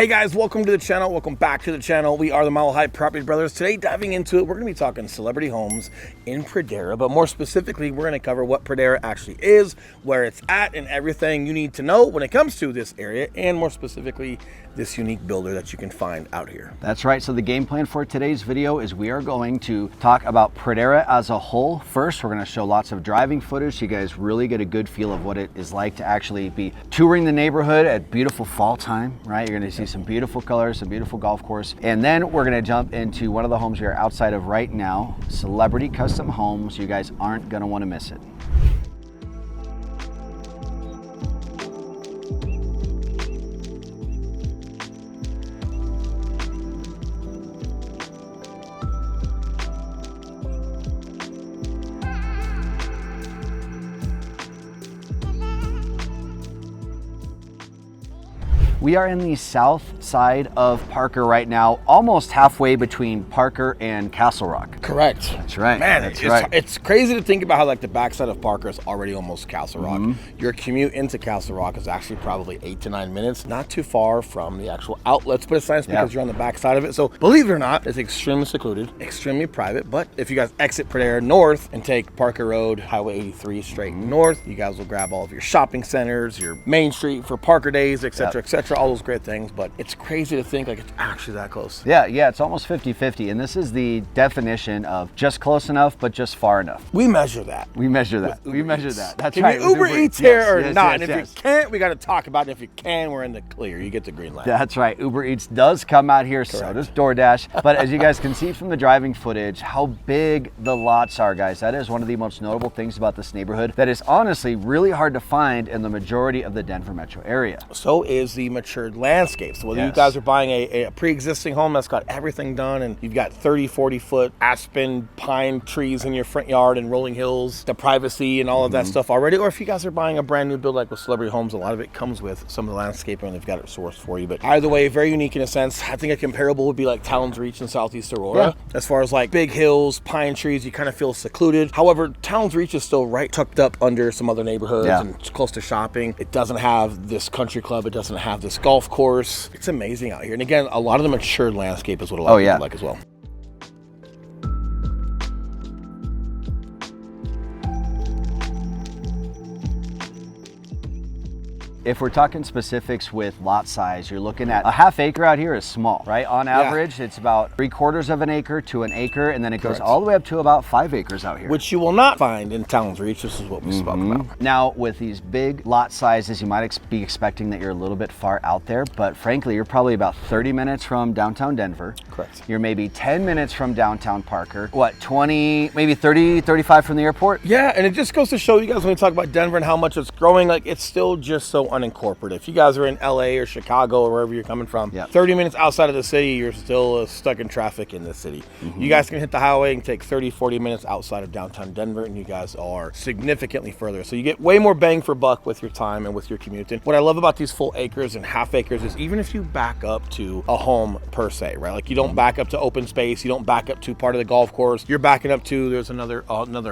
Hey guys, welcome to the channel. Welcome back to the channel. We are the Mile High Property Brothers. Today, diving into it, we're going to be talking celebrity homes in Pradera, but more specifically, we're going to cover what Pradera actually is, where it's at, and everything you need to know when it comes to this area, and more specifically, this unique builder that you can find out here. That's right. So the game plan for today's video is we are going to talk about Pradera as a whole. First, we're going to show lots of driving footage so you guys really get a good feel of what it is like to actually be touring the neighborhood at beautiful fall time, right? You're going to see some beautiful colors, some beautiful golf course. And then we're going to jump into one of the homes we are outside of right now, Celebrity Custom Homes. You guys aren't going to want to miss it. We are in the south side of Parker right now, almost halfway between Parker and Castle Rock. Correct. That's right. Man, that's right. It's crazy to think about how like the backside of Parker is already almost Castle Rock. Your commute into Castle Rock is actually probably 8 to 9 minutes, not too far from the actual outlets, but it's nice because you're on the backside of it. So believe it or not, it's extremely secluded, extremely private. But if you guys exit Pradera north and take Parker Road, Highway 83 straight north, you guys will grab all of your shopping centers, your main street for Parker days, etc., etc. All those great things, but it's crazy to think like it's actually that close. Yeah, it's almost 50-50, and this is the definition of just close enough, but just far enough. We measure that. We measure that. We measure that. That's can right. you Uber Eats here or not? Yes, and if you can't, we got to talk about it. If you can, we're in the clear. You get the green light. That's right. Uber Eats does come out here, so does DoorDash. But as you guys can see from the driving footage, how big the lots are, guys. That is one of the most notable things about this neighborhood that is honestly really hard to find in the majority of the Denver metro area. So is the matured landscape. So whether you guys are buying a pre-existing home that's got everything done and you've got 30-40 foot aspen pine trees in your front yard and rolling hills, the privacy and all of that stuff already, or if you guys are buying a brand new build like with Celebrity Homes, a lot of it comes with some of the landscaping and they've got it sourced for you. But either way, very unique in a sense. I think a comparable would be like Towns Reach in Southeast Aurora. As far as like big hills, pine trees, you kind of feel secluded. However, Towns Reach is still right tucked up under some other neighborhoods and it's close to shopping. It doesn't have this country club. It doesn't have this golf course. It's amazing out here. And again, a lot of the matured landscape is what a lot of people like as well. If we're talking specifics with lot size, you're looking at a half acre out here is small, right? On average, it's about 3/4 of an acre to an acre, and then it goes all the way up to about 5 acres out here. Which you will not find in Towns Reach. This is what we spoke about. Now, with these big lot sizes, you might be expecting that you're a little bit far out there, but frankly, you're probably about 30 minutes from downtown Denver. Correct. You're maybe 10 minutes from downtown Parker. What, 20, maybe 30, 35 from the airport? Yeah, and it just goes to show you guys when we talk about Denver and how much it's growing, like it's still just so unincorporated. If you guys are in LA or Chicago or wherever you're coming from, 30 minutes outside of the city, you're still stuck in traffic in the city. You guys can hit the highway and take 30-40 minutes outside of downtown Denver, and you guys are significantly further. So you get way more bang for buck with your time and with your commute. And what I love about these full acres and half acres is even if you back up to a home per se, right? Like you don't back up to open space, you don't back up to part of the golf course, you're backing up to there's another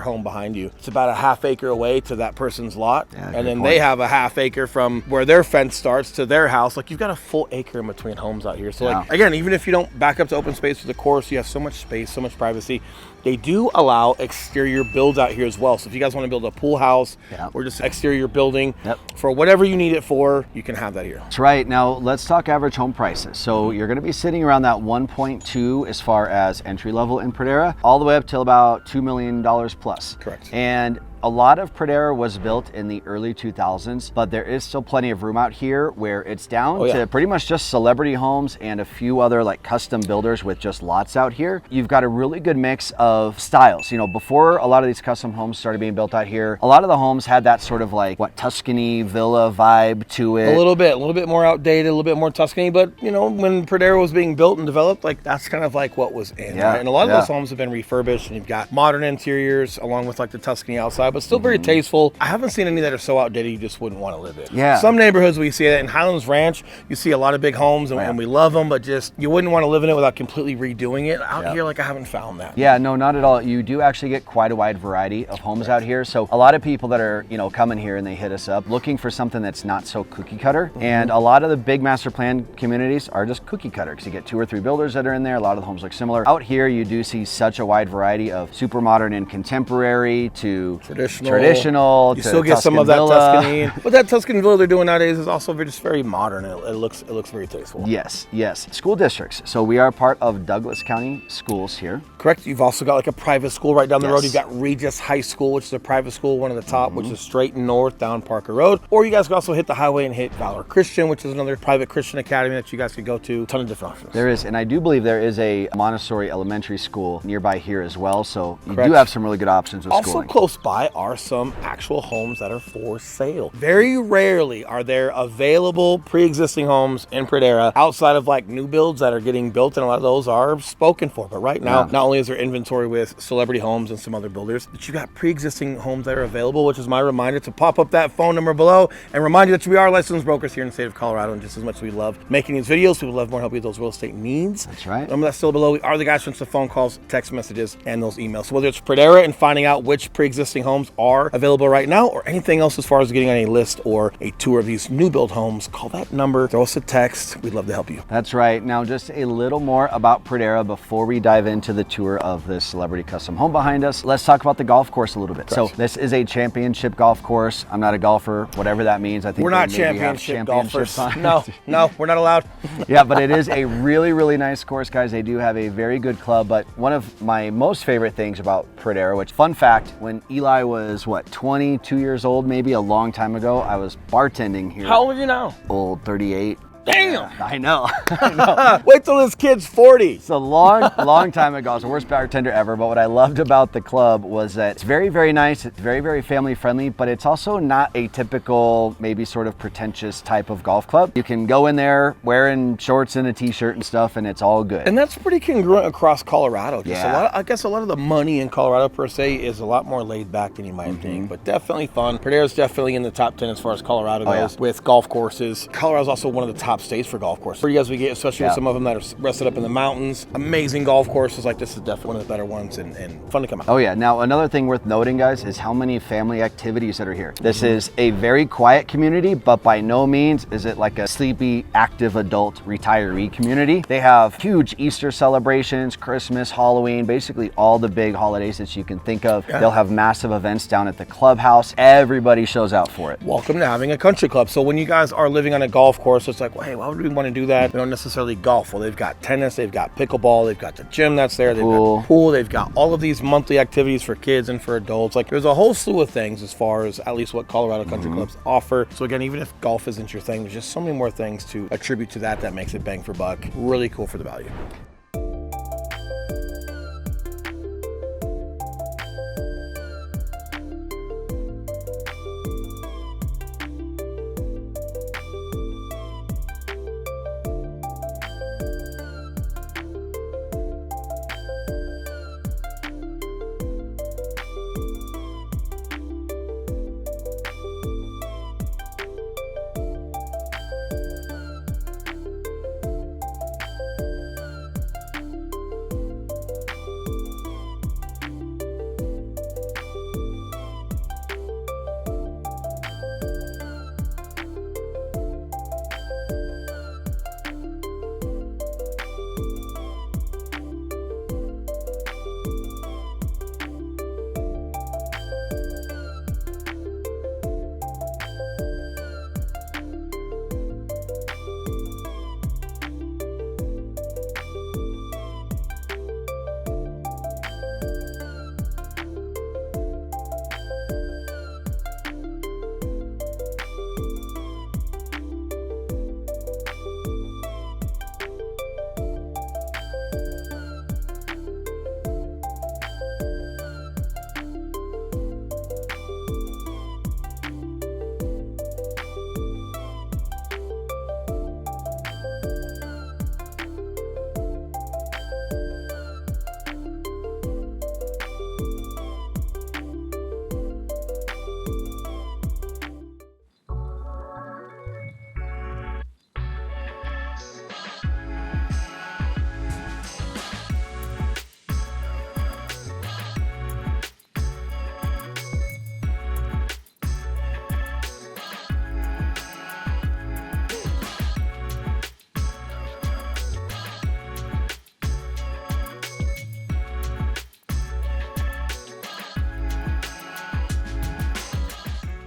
home behind you. It's about a half acre away to that person's lot, and then they have a half acre from where their fence starts to their house. Like you've got a full acre in between homes out here. So like again, even if you don't back up to open space for the course, you have so much space, so much privacy. They do allow exterior builds out here as well. So if you guys want to build a pool house or just exterior building for whatever you need it for, you can have that here. That's right. Now let's talk average home prices. So you're going to be sitting around that 1.2 as far as entry level in Pradera, all the way up till about $2 million plus. Correct. And a lot of Pradera was built in the early 2000s, but there is still plenty of room out here where it's down to pretty much just Celebrity Homes and a few other like custom builders with just lots out here. You've got a really good mix of styles. You know, before a lot of these custom homes started being built out here, a lot of the homes had that sort of like Tuscany villa vibe to it. A little bit more outdated, a little bit more Tuscany, but you know, when Pradera was being built and developed, like that's kind of like what was in, right? And a lot of those homes have been refurbished and you've got modern interiors along with like the Tuscany outside. side, but still very tasteful. I haven't seen any that are so outdated you just wouldn't want to live in. Yeah. Some neighborhoods we see that. In Highlands Ranch, you see a lot of big homes, and, and we love them, but just you wouldn't want to live in it without completely redoing it. Out here, like, I haven't found that. Yeah, no, not at all. You do actually get quite a wide variety of homes out here. So a lot of people that are, coming here and they hit us up looking for something that's not so cookie cutter. And a lot of the big master plan communities are just cookie cutter because you get 2 or 3 builders that are in there. A lot of the homes look similar. Out here, you do see such a wide variety of super modern and contemporary to traditional. You to still get Tuscan some of that villa. Tuscany. But that Tuscan villa they're doing nowadays is also just very modern. It looks very tasteful. Yes, yes. School districts. So we are part of Douglas County Schools here. Correct. You've also got like a private school right down the road. Yes. You've got Regis High School, which is a private school, one of the top, which is straight north down Parker Road. Or you guys can also hit the highway and hit Valor Christian, which is another private Christian academy that you guys could go to. A ton of different options. There is, and I do believe there is a Montessori elementary school nearby here as well. So you do have some really good options with also schooling. close by are some actual homes that are for sale. Very rarely are there available pre-existing homes in Pradera outside of like new builds that are getting built, and a lot of those are spoken for. But right now, not only is there inventory with Celebrity Homes and some other builders, but you got pre-existing homes that are available, which is my reminder to pop up that phone number below and remind you that we are licensed brokers here in the state of Colorado. And just as much as we love making these videos, we would love more help with those real estate needs. That's right. Remember, that's still below. We are the guys from the phone calls, text messages, and those emails. So whether it's Pradera and finding out which pre-existing homes are available right now, or anything else as far as getting on a list or a tour of these new build homes, call that number, throw us a text. We'd love to help you. That's right. Now, just a little more about Pradera before we dive into the tour of this celebrity custom home behind us. Let's talk about the golf course a little bit. Correct. So this is a championship golf course. I'm not a golfer, whatever that means. I think We're not championship golfers. signs. No, we're not allowed. Yeah, but it is a really, really nice course, guys. They do have a very good club, but one of my most favorite things about Pradera, which, fun fact, when Eli was, 22 years old, maybe a long time ago, I was bartending here. How old are you now? Old, 38. Damn! Yeah, I know. Wait till this kid's 40. It's a long time ago. I was the worst bartender ever, but what I loved about the club was that it's very, very nice. It's very, very family friendly, but it's also not a typical, maybe sort of pretentious type of golf club. You can go in there wearing shorts and a t-shirt and stuff, and it's all good. And that's pretty congruent across Colorado. Just Yeah. I guess a lot of the money in Colorado per se is a lot more laid back than you might think, but definitely fun. Pradera's definitely in the top 10 as far as Colorado goes with golf courses. Colorado's also one of the top states for golf courses. For you guys, we get, especially with some of them that are rested up in the mountains, amazing golf courses. Like this is definitely one of the better ones and fun to come out. Oh yeah. Now another thing worth noting, guys, is how many family activities that are here. This is a very quiet community, but by no means is it like a sleepy, active adult retiree community. They have huge Easter celebrations, Christmas, Halloween, basically all the big holidays that you can think of. Yeah. They'll have massive events down at the clubhouse. Everybody shows out for it. Welcome to having a country club. So when you guys are living on a golf course, it's like, well, hey, why would we want to do that? They don't necessarily golf. Well, they've got tennis, they've got pickleball, they've got the gym that's there, they've got the pool, they've got all of these monthly activities for kids and for adults. Like there's a whole slew of things as far as at least what Colorado country clubs offer. So again, even if golf isn't your thing, there's just so many more things to attribute to that makes it bang for buck. Really cool for the value.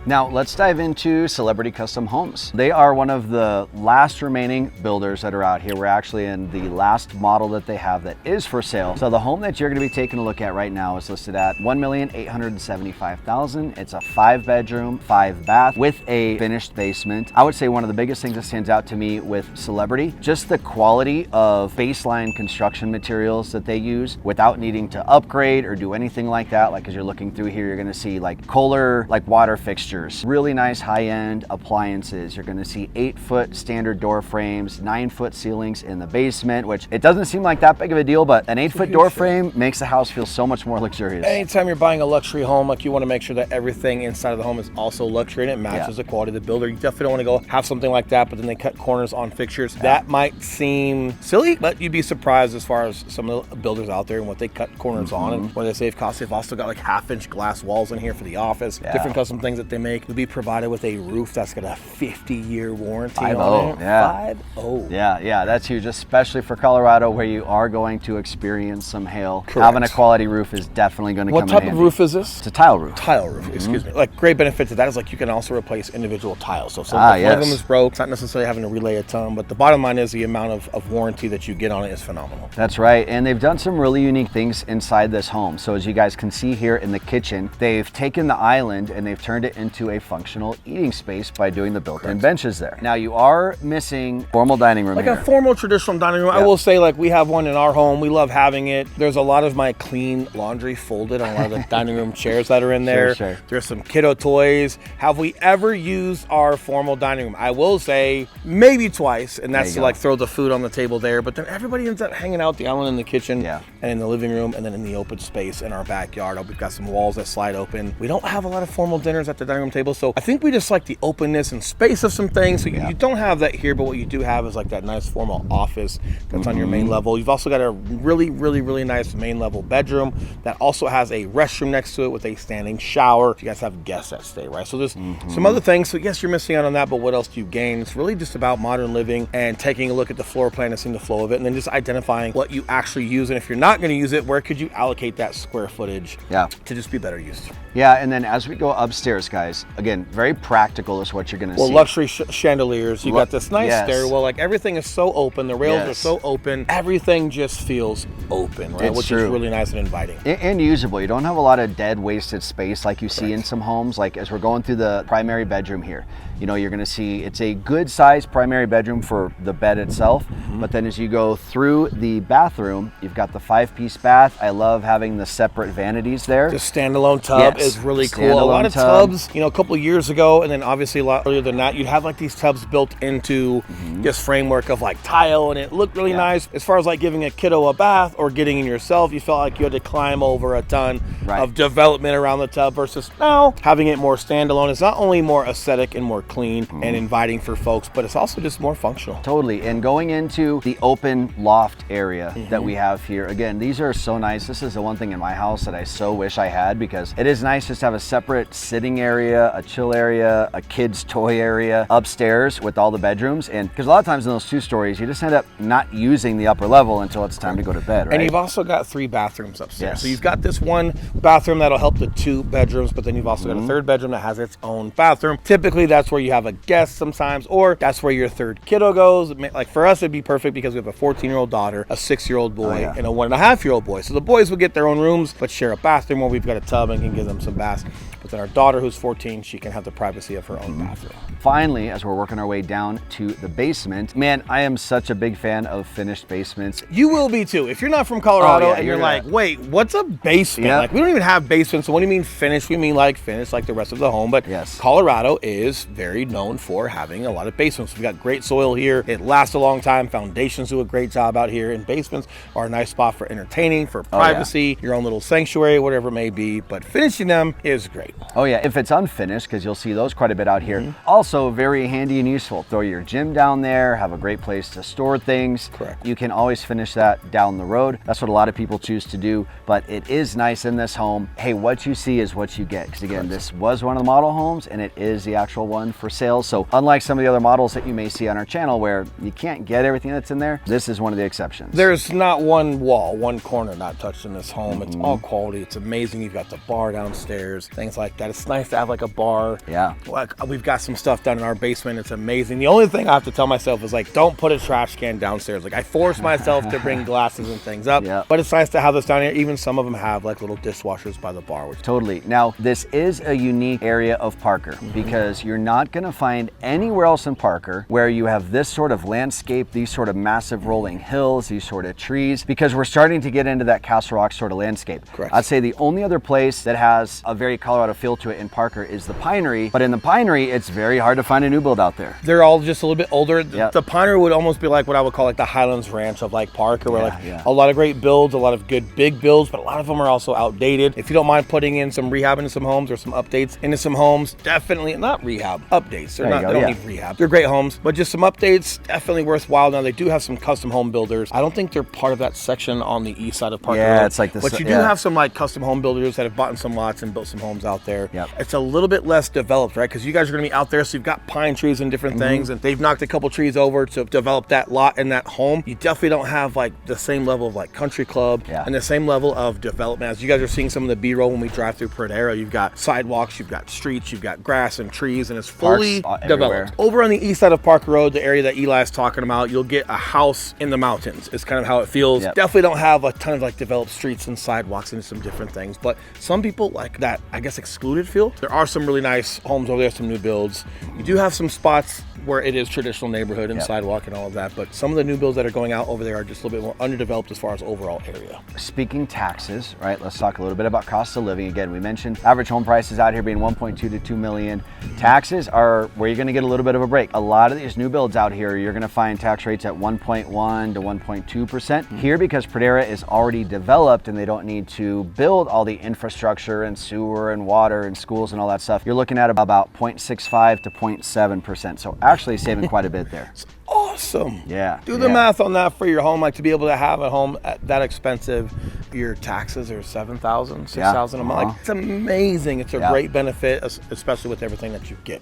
Now let's dive into Celebrity Custom Homes. They are one of the last remaining builders that are out here. We're actually in the last model that they have that is for sale. So the home that you're gonna be taking a look at right now is listed at $1,875,000. It's a 5-bedroom, 5-bath with a finished basement. I would say one of the biggest things that stands out to me with Celebrity, just the quality of baseline construction materials that they use without needing to upgrade or do anything like that. Like as you're looking through here, you're gonna see like Kohler, like water fixtures, really nice high-end appliances. You're gonna see 8-foot standard door frames, 9-foot ceilings in the basement, which it doesn't seem like that big of a deal, but an 8-foot door frame makes the house feel so much more luxurious. Anytime you're buying a luxury home, like you wanna make sure that everything inside of the home is also luxury and it matches the quality of the builder. You definitely don't wanna go have something like that, but then they cut corners on fixtures. That might seem silly, but you'd be surprised as far as some of the builders out there and what they cut corners on and what they save costs. They've also got like 1/2-inch glass walls in here for the office, different custom things that they make. Will be provided with a roof that's got a 50-year warranty on it. 5-0. Yeah, that's huge, especially for Colorado where you are going to experience some hail. Having a quality roof is definitely going to come in handy. What type of roof is this? It's a tile roof. Tile roof, excuse me. Like great benefit to that is like you can also replace individual tiles. So if one of them is broke, it's not necessarily having to relay a ton, but the bottom line is the amount of warranty that you get on it is phenomenal. That's right, and they've done some really unique things inside this home. So as you guys can see here in the kitchen, they've taken the island and they've turned it into a functional eating space by doing the built-in benches there. Now you are missing formal dining room like here. a formal traditional dining room. I will say, like, we have one in our home. We love having it. There's a lot of my clean laundry folded on a lot of the dining room chairs that are in there. Sure. There's some kiddo toys. Have we ever used our formal dining room? I will say maybe twice, and that's to like throw the food on the table there, but then everybody ends up hanging out the island in the kitchen and in the living room and then in the open space in our backyard. We've got some walls that slide open. We don't have a lot of formal dinners at the dining room table, so I think we just like the openness and space of some things. So you don't have that here, but what you do have is like that nice formal office that's on your main level. You've also got a really nice main level bedroom that also has a restroom next to it with a standing shower. You guys have guests that stay, right? So there's some other things. So yes, you're missing out on that, but what else do you gain? It's really just about modern living and taking a look at the floor plan and seeing the flow of it, and then just identifying what you actually use. And if you're not going to use it, where could you allocate that square footage to just be better used? Yeah, and then as we go upstairs, guys, again, very practical is what you're going to see. Well, luxury chandeliers. You got this nice stairwell. Like everything is so open. The rails are so open. Everything just feels open, right? Which is really nice and inviting. And usable. You don't have a lot of dead, wasted space like you see in some homes. Like as we're going through the primary bedroom here, you know, you're going to see it's a good sized primary bedroom for the bed itself. But then as you go through the bathroom, you've got the 5-piece bath. I love having the separate vanities there. The standalone tub is really cool. A lot of tubs, you know, a couple of years ago, and then obviously a lot earlier than that, you'd have like these tubs built into this framework of like tile, and it looked really nice. As far as like giving a kiddo a bath or getting in yourself, you felt like you had to climb over a ton of development around the tub, versus now having it more standalone. It's not only more aesthetic and more clean and inviting for folks, but it's also just more functional. Totally. And going into the open loft area that we have here, again, these are so nice. This is the one thing in my house that I so wish I had, because it is nice just to have a separate sitting area, a chill area, a kid's toy area upstairs with all the bedrooms. And because a lot of times in those 2 stories, you just end up not using the upper level until it's time to go to bed, right? And you've also got 3 bathrooms upstairs. So you've got this one bathroom that'll help the 2 bedrooms, but then you've also got a 3rd bedroom that has its own bathroom. Typically that's where you have a guest sometimes, or that's where your 3rd kiddo goes. Like for us, it'd be perfect because we have a 14-year-old daughter, a 6-year-old boy, and a 1.5-year-old boy. So the boys would get their own rooms, but share a bathroom where we've got a tub and can give them some baths. But then our daughter, who's 14, she can have the privacy of her own bathroom. Finally, as we're working our way down to the basement, man, I am such a big fan of finished basements. You will be too. If you're not from Colorado and you're like, wait, what's a basement? Like, we don't even have basements. So what do you mean finished? We mean like finished like the rest of the home. But Colorado is very known for having a lot of basements. We've got great soil here. It lasts a long time. Foundations do a great job out here. And basements are a nice spot for entertaining, for privacy, your own little sanctuary, whatever it may be. But finishing them is great. Oh yeah, if it's unfinished, because you'll see those quite a bit out here. Also very handy and useful. Throw your gym down there, have a great place to store things. Correct. You can always finish that down the road. That's what a lot of people choose to do, but it is nice in this home. Hey, what you see is what you get. Because again, this was one of the model homes and it is the actual one done for sales. So unlike some of the other models that you may see on our channel where you can't get everything that's in there, this is one of the exceptions. There's not one wall, one corner not touched in this home. It's all quality. It's amazing. You've got the bar downstairs, things like that. It's nice to have like a bar. Yeah. Like we've got some stuff down in our basement. It's amazing. The only thing I have to tell myself is like, don't put a trash can downstairs. Like I force myself to bring glasses and things up, but it's nice to have this down here. Even some of them have like little dishwashers by the bar. Which totally. Now, this is a unique area of Parker because you're not going to find anywhere else in Parker where you have this sort of landscape, these sort of massive rolling hills, these sort of trees, because we're starting to get into that Castle Rock sort of landscape. Correct. I'd say the only other place that has a very Colorado feel to it in Parker is the Pinery, but in the Pinery, it's very hard to find a new build out there. They're all just a little bit older. The Pinery would almost be like what I would call like the Highlands Ranch of like Parker, where a lot of great builds, a lot of good big builds, but a lot of them are also outdated. If you don't mind putting in some rehab into some homes or some updates into some homes, definitely not rehab, updates. They don't need rehab. They're great homes, but just some updates, definitely worthwhile. Now they do have some custom home builders. I don't think they're part of that section on the east side of Parker Road. It's like this. But you do have some like custom home builders that have bought in some lots and built some homes out there. It's a little bit less developed, right? Because you guys are going to be out there, so you've got pine trees and different things, and they've knocked a couple trees over to develop that lot and that home. You definitely don't have like the same level of like country club and the same level of development. As you guys are seeing some of the B-roll when we drive through Pradera, you've got sidewalks, you've got streets, you've got grass and trees, and it's fully developed. Over on the east side of Parker Road, the area that Eli's talking about, you'll get a house in the mountains. It's kind of how it feels. Definitely don't have a ton of like developed streets and sidewalks and some different things, but some people like that, I guess, excluded feel. There are some really nice homes over there, some new builds. You do have some spots where it is traditional neighborhood and sidewalk and all of that, but some of the new builds that are going out over there are just a little bit more underdeveloped as far as overall area. Speaking taxes, right, let's talk a little bit about cost of living. Again, we mentioned average home prices out here being 1.2 to 2 million. Taxes are where you're going to get a little bit of a break. A lot of these new builds out here, you're going to find tax rates at 1.1 to 1.2%. Here, because Pradera is already developed and they don't need to build all the infrastructure and sewer and water and schools and all that stuff, you're looking at about 0.65 to 0.7%. So actually saving quite a bit there. Awesome. Yeah. Do the math on that for your home. Like to be able to have a home that expensive, your taxes are $7,000, $6,000 a month. Like, it's amazing. It's a great benefit, especially with everything that you get.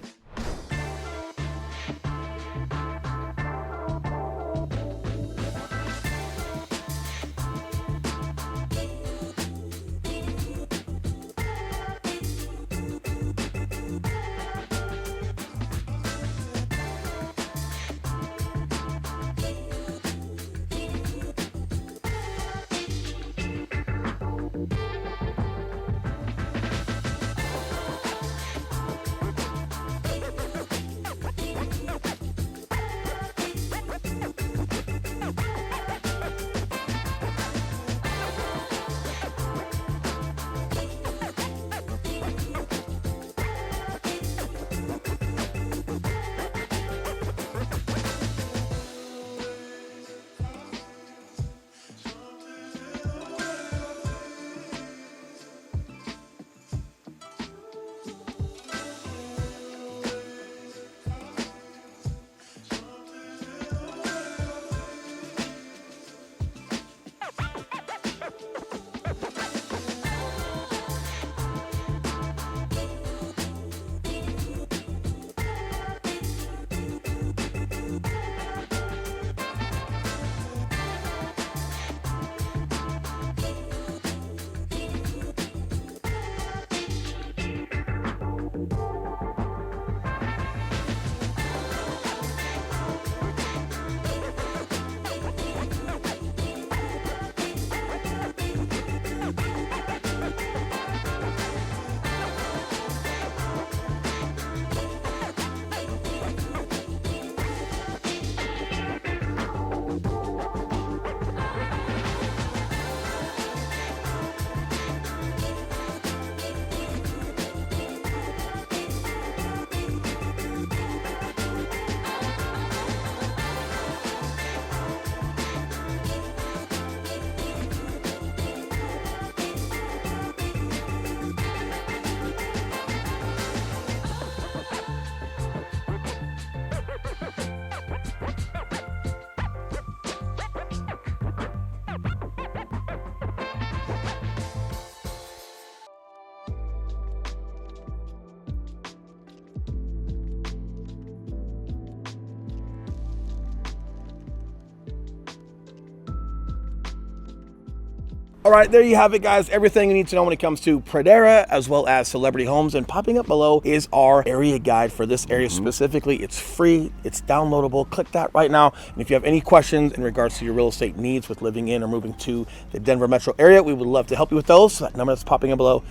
All right, there you have it, guys. Everything you need to know when it comes to Pradera as well as Celebrity Homes. And popping up below is our area guide for this area specifically. It's free, it's downloadable. Click that right now. And if you have any questions in regards to your real estate needs with living in or moving to the Denver metro area, we would love to help you with those. That number that's popping up below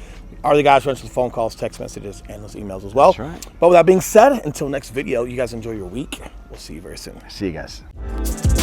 are the guys who answer the phone calls, text messages, and those emails as well. That's right. But with that being said, until next video, you guys enjoy your week. We'll see you very soon. See you guys.